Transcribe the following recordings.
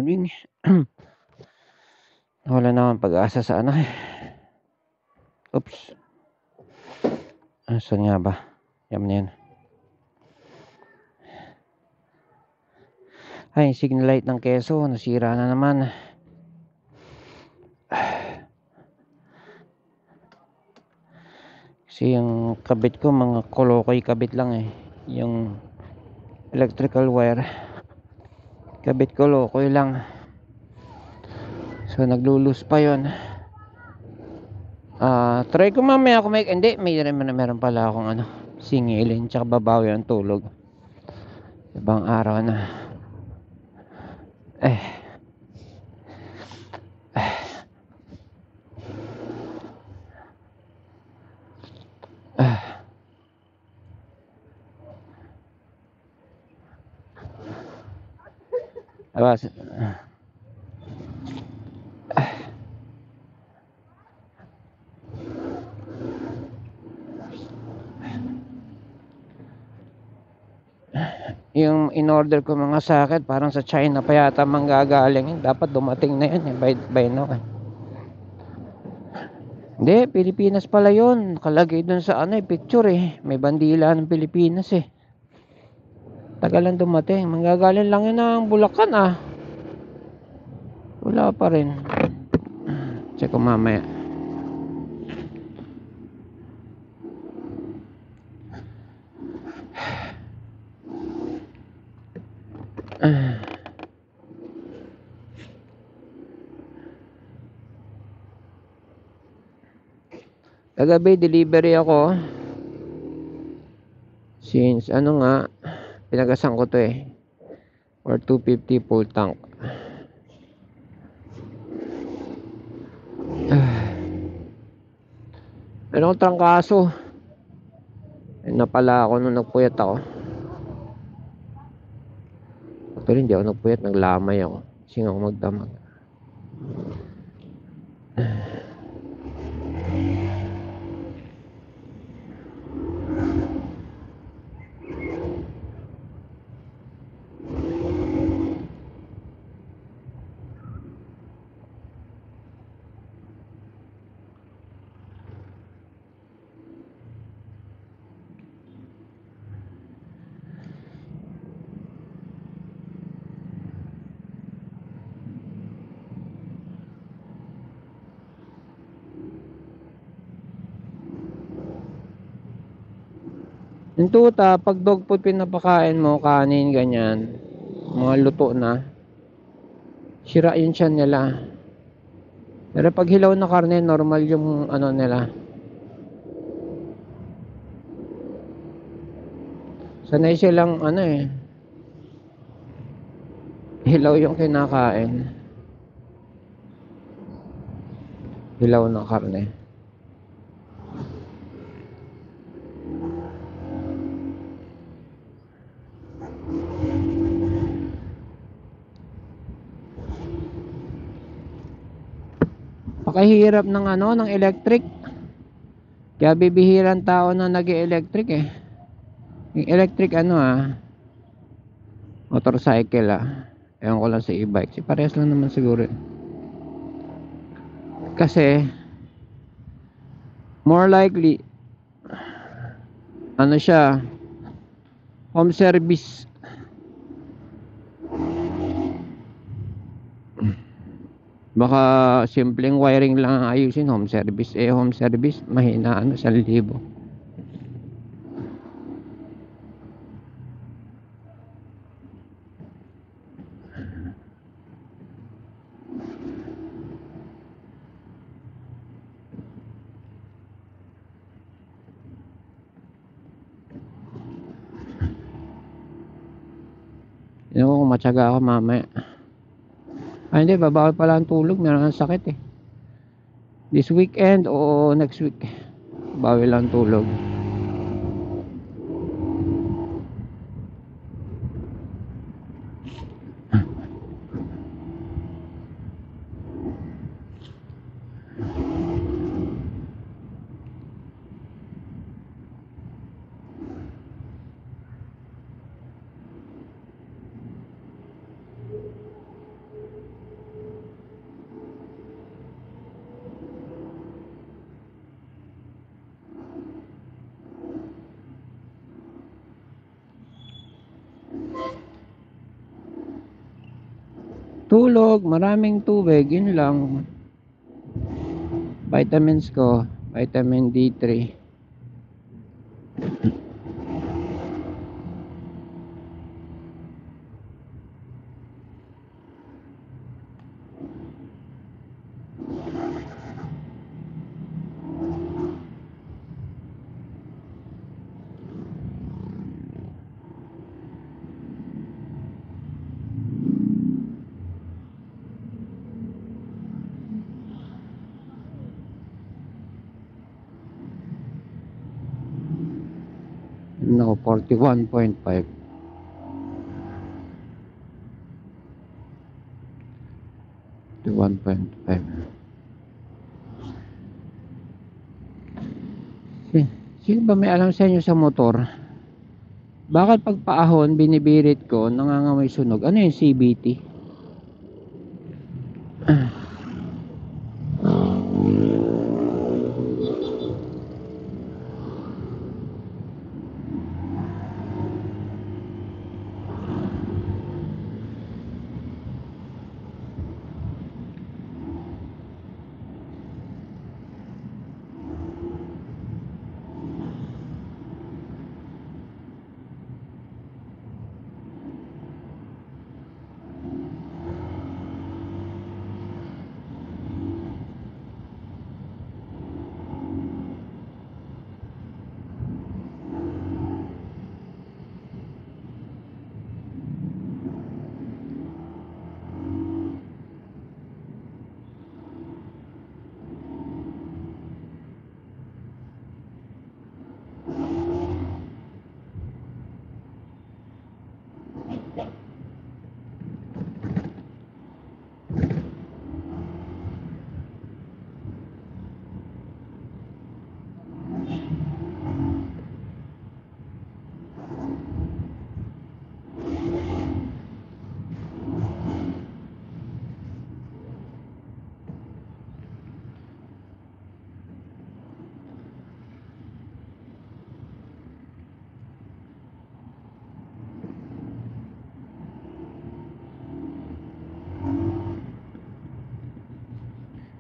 morning. Wala naman pag-asa sa ano eh. Oops. Saan nga ba? Yan na yan. Ay, signal light ng keso. Nasira na naman. Kasi yung kabit ko, mga kolokoy kabit lang eh. Yung electrical wire. Kabit ko lokoy lang. So, naglulus pa yon. Try ko mamaya kung may... Hindi, meron pala akong ano, singilin. Tsaka babawi ang tulog. Ibang araw na. Awas. Yung in-order ko mga socket parang sa China pa yata manggagaling. Dapat dumating na yan by now eh. Hindi, Pilipinas pala yun. Nakalagay dun sa ano eh, picture eh. May bandila ng Pilipinas eh. Tagalan dumating. Manggagaling lang yun ng Bulacan ah. Wala pa rin. Check ko mamaya. Kagabi delivery ako. Since ano nga, pinagasan ko to eh. Or 250 full tank. Meron akong trangkaso. Napala ako nung nagpuyat ako. Actually hindi ako nagpuyat, naglamay ako. Kasi ako magdamag. Yung tuta, pag dog food pinapakain mo, kanin, ganyan, mga luto na, sira yung tiyan nila. Pero pag hilaw na karne, normal yung ano nila. Sanay silang ano eh, hilaw yung kinakain. Hilaw na karne. Pakahirap ng ano, ng electric. Kaya bibihirang tao na nag-electric eh. Yung electric ano motorcycle ewan ko lang sa e-bike. Parehas lang naman siguro. Kasi more likely ano siya, home service. Baka simpleng wiring lang ang ayusin, home service. Home service, mahina 1,000. Yan ko kung matyaga ako mamaya. Hindi, babawal pala ang tulog. Meron ang sakit eh. This weekend o next week, bawal lang tulog. Tulog, maraming tubig, yun lang. Vitamins ko, vitamin D3. No, 41.5. 41.5. Sino ba may alam sa inyo sa motor? Bakit pag paahon, binibirit ko, nangangamoy sunog? Ano yung CBT?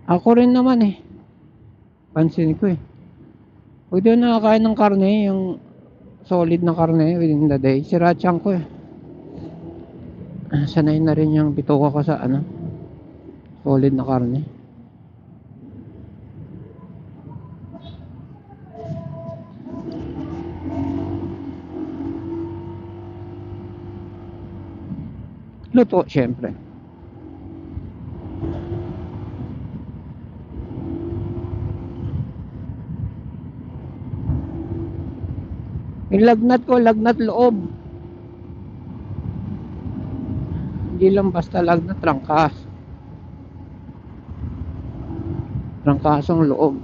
Ako rin naman eh. Pansin ko eh. Pag di ako nakakain ng karne, yung solid na karne within the day, sira tiyan ko eh. Sanay na rin yung bituka ko sa solid na karne. Luto, syempre. Yung lagnat ko, lagnat loob. Hindi lang basta lagnat, trangkas. Trangkasong loob.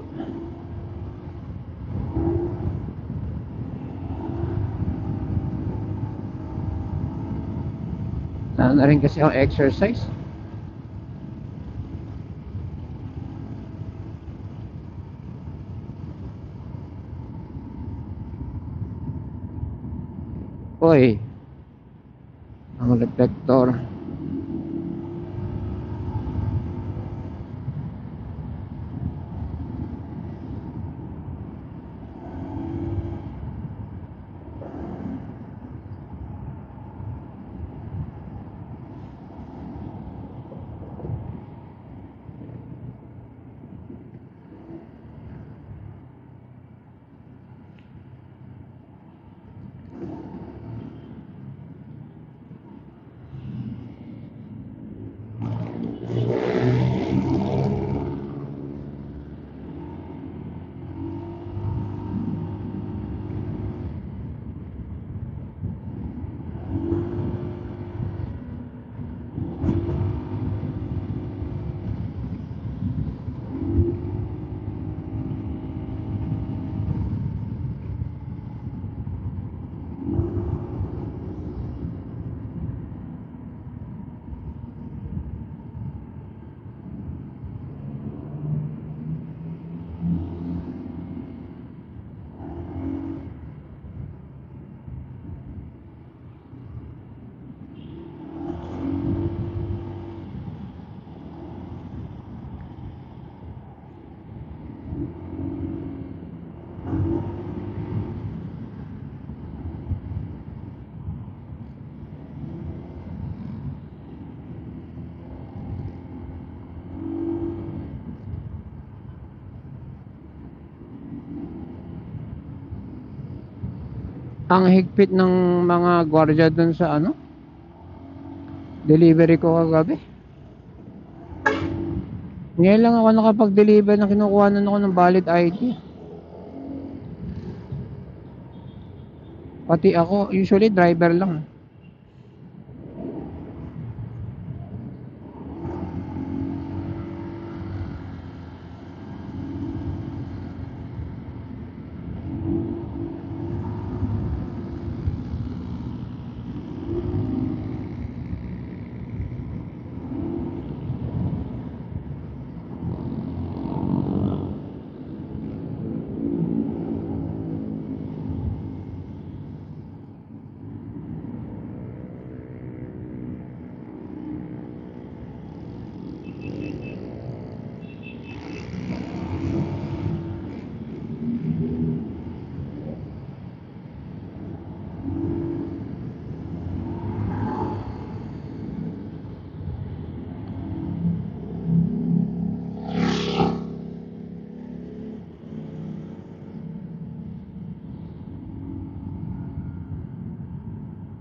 Na rin kasi ang exercise. Oy, ang reflector. Ang higpit ng mga gwardiya dun sa ano, delivery ko kagabi. Ngayon lang ako nakapag-deliver na kinukuha na ako ng valid ID. Pati ako, usually driver lang.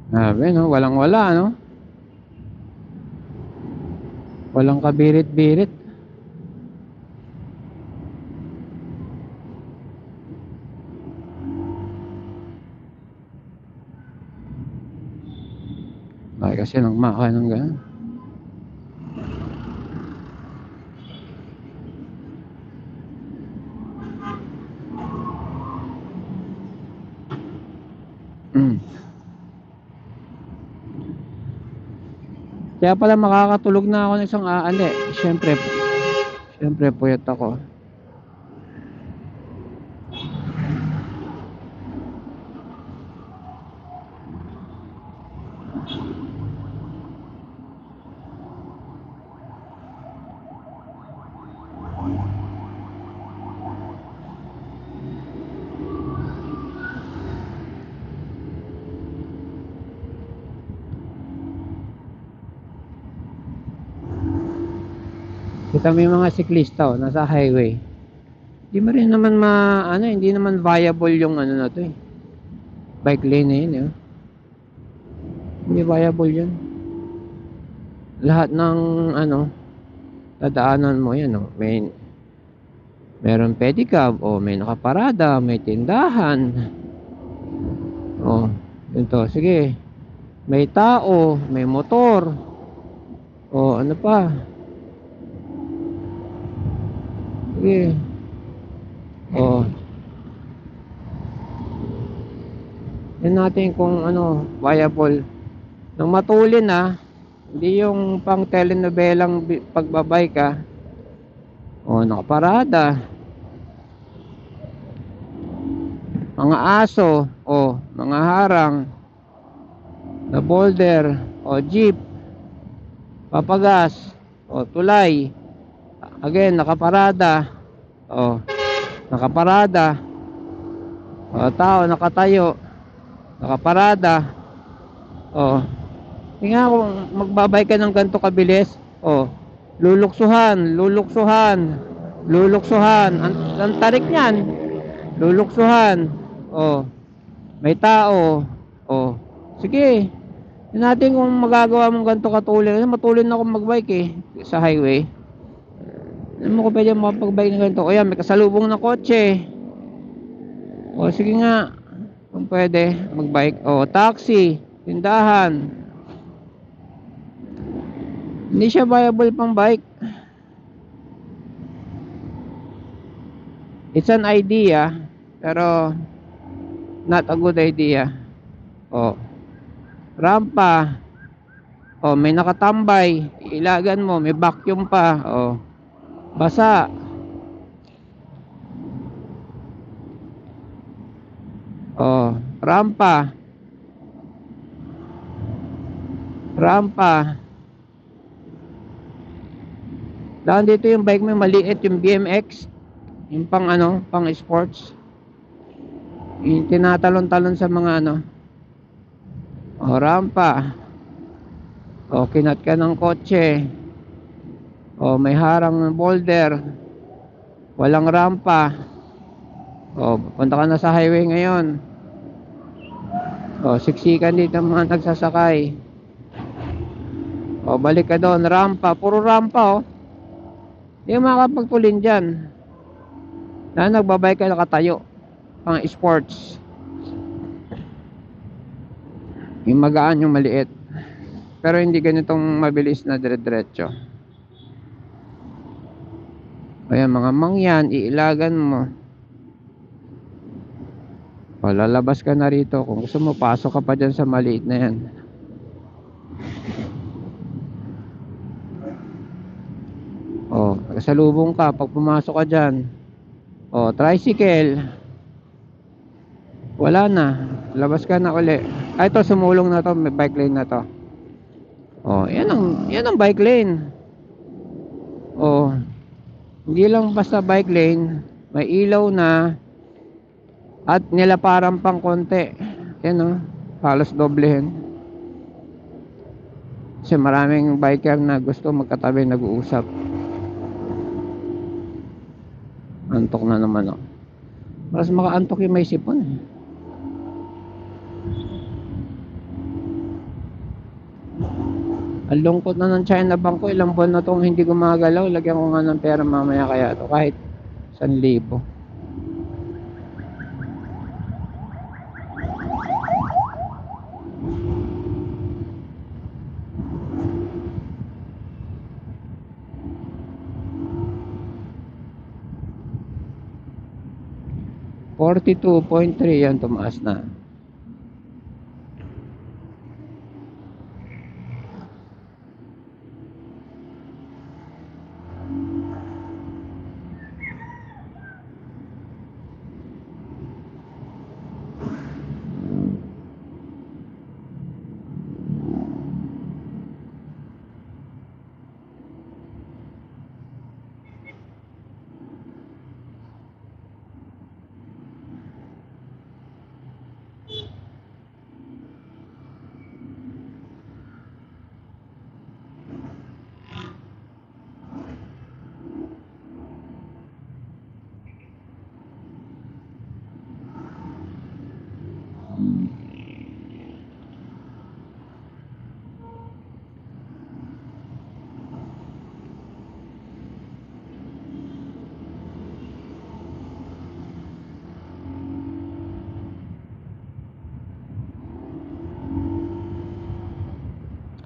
Sabi no, walang wala no. Walang kabirit-birit. Bakit kasi nang maka ng gano'n? Kaya pala makakatulog na ako ng isang aali. Siyempre puyat ako. Kita mo yung mga siklista nasa highway. Hindi mo rin naman hindi naman viable yung ano na to eh. Bike lane na yun eh. Hindi viable yun. Lahat ng dadaanan mo yan oh. Meron pedicab may nakaparada, may tindahan. Ito, sige. May tao, may motor. Ano pa? Sige. Yan natin kung viable. Nang matulin hindi yung pang telenovelang pagbabay ka. Nakaparada. Mga aso, mga harang. Na boulder, jeep. Papagas, tulay. Again, nakaparada. Nakaparada. Tao nakatayo. Nakaparada. Tingnan kung magbabay ka ng ganito kabilis. Luluksuhan. Ang tarik niyan. Luluksuhan. May tao. Sige. Tingnan natin kung magagawa mong ganito katulin. Matulin ako magbike sa highway. Ano mo ko pwede makapagbike ng ganito? May kasalubong na kotse. Sige nga. Kung pwede, magbike. Taxi. Tindahan. Hindi siya viable pang bike. It's an idea, pero not a good idea. Rampa. May nakatambay. Ilagan mo, may vacuum pa. Basa. Rampa. Dahil dito yung bike mo maliit, yung BMX, yung pang sports. Yung tinatalon-talon sa mga rampa. Kinat ka ng kotse. May harang ng boulder. Walang rampa. Punta ka na sa highway ngayon. O, siksikan dito ang mga nagsasakay. O, balik ka doon. Rampa. Puro rampa, oh. Hindi ka makakapagtulin dyan. Na nagbabike ka nakatayo. Pang sports. Yung magaan, yung maliit. Pero hindi ganitong mabilis na dire-diretso. Ayan, mga mangyan, iilagan mo. O, lalabas ka na rito. Kung gusto mo, pasok ka pa dyan sa maliit na yan. O, kasalubong ka pag pumasok ka dyan. O, tricycle. Wala na. Labas ka na uli. Ay, ito, sumulong na to. May bike lane na to. O, yan ang bike lane. O, hindi lang basta bike lane. May ilaw na. At nilaparan pang konti. Yan, o. Halos doblehin. Kasi maraming biker na gusto magkatabi, nag-uusap. Antok na naman, o. Mas makaantok yung may sipon, eh. Ang lungkot na ng China Bank ko. Ilang buwan na itong hindi gumagalaw. Lagyan ko nga ng pera mamaya kaya ito. Kahit 1,000. $42.3 yan, tumaas na.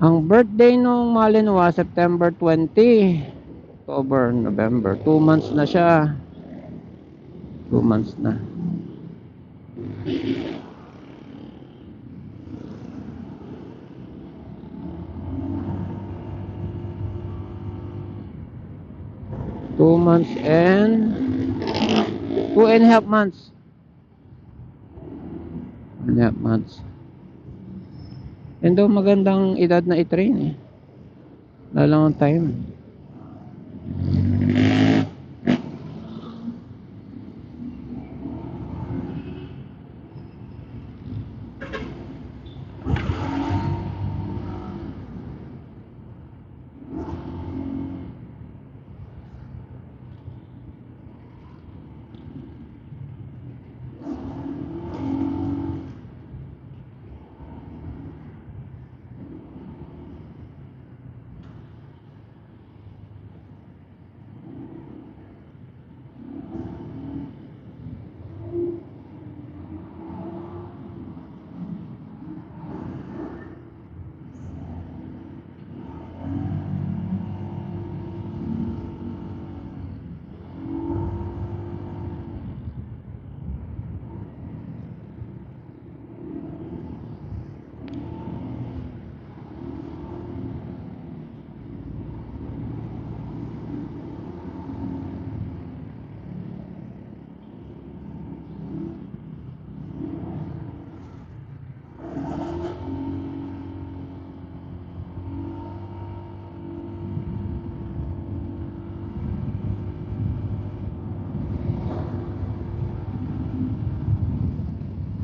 Ang birthday nung Malinois, September 20. October, November. 2 months na siya. 2 months na. Two months and 2.5 months. 2.5 months. And daw magandang edad na i-train, eh. Lalang ang time.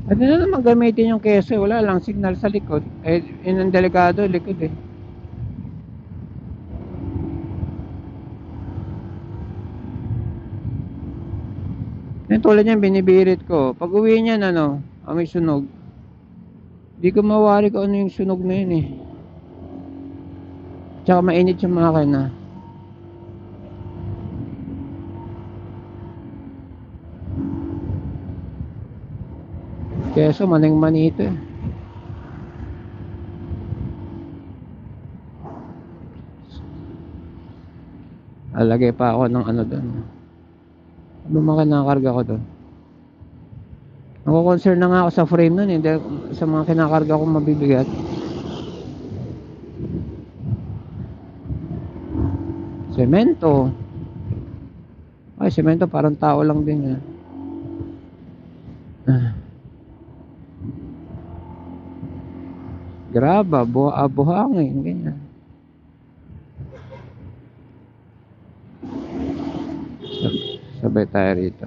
Pwede na naman gamitin yung keso. Wala lang signal sa likod. Eh, yun ang delikado, likod, eh. Yung tulad niyan, binibirit ko. Pag uwi niyan, ano, may sunog. Di ko mawari kung ano yung sunog na yun eh. Tsaka mainit yung makina. Keso maning manito eh. Alagay pa ako ng ano doon. Ano mga kinakarga ko doon? Nako-concern na nga ako sa frame nun eh. Sa mga kinakarga kong mabibigat. Semento. Ay, semento parang tao lang din yan. Graba, buhangin, ganyan. Sabay tayo rito.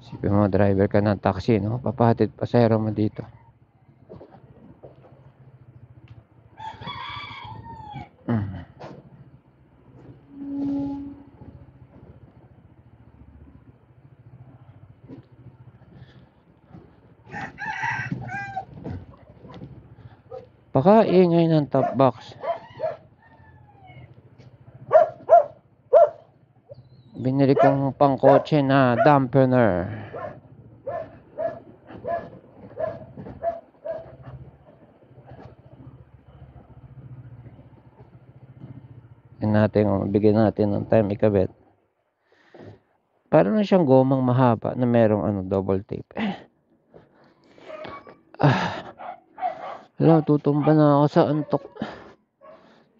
Sipin mo, driver ka ng taxi, no? Papahatid pasahero mo dito. Pakaingay ng top box. Binili kong pangkotse na dampener. Bigyan natin ng time ikabit. Parang na siyang gomang mahaba na merong double tape. Wala, tutumba na ako sa antok.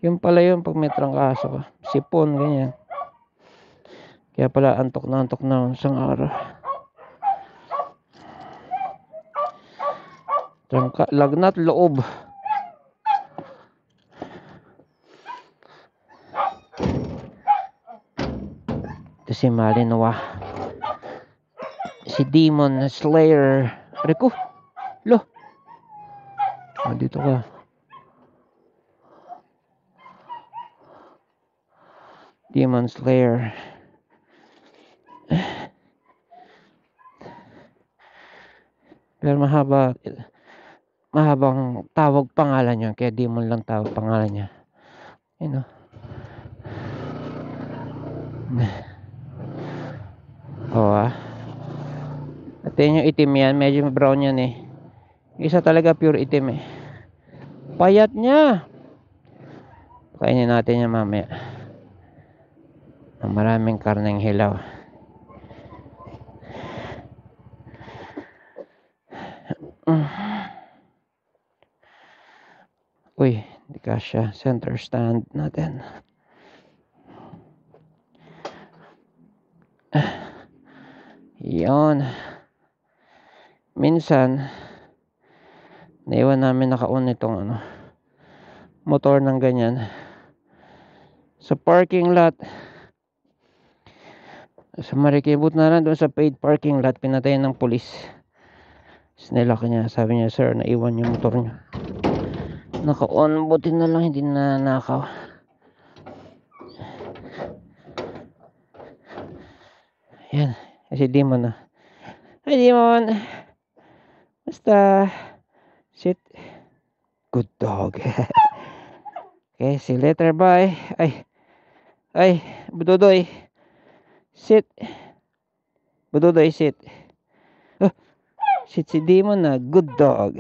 Yung pala yun pag may trangkaso ka. Sipon, ganyan. Kaya pala antok na isang araw. Lagnat loob. Ito si Malinois. Si Demon Slayer. Rico. Lo. Dito ka. Demon Slayer. Pero mahabang tawag pangalan niya. Kaya Demon lang tawag pangalan niya. At yun yung itim yan. Medyo brown yan eh. Isa talaga pure itim eh. Payat niya. Kainin natin yan mamaya. Maraming karneng hilaw. Uy, di kasya. Center stand natin. Yon. Minsan naiwan namin naka-on itong motor ng ganyan sa parking lot sa Marikibot na lang, doon sa paid parking lot. Pinatayan ng pulis. Sinilak niya, sabi niya, sir, naiwan yung motor niya naka-on. Buti na lang hindi na nakaw. Yan, si Demon na. Hi Demon, basta sit. Good dog. Okay, see you later, bye. Ay Budodoy, Sit. Bududoy, sit. Oh, sit si Demon na. Good dog.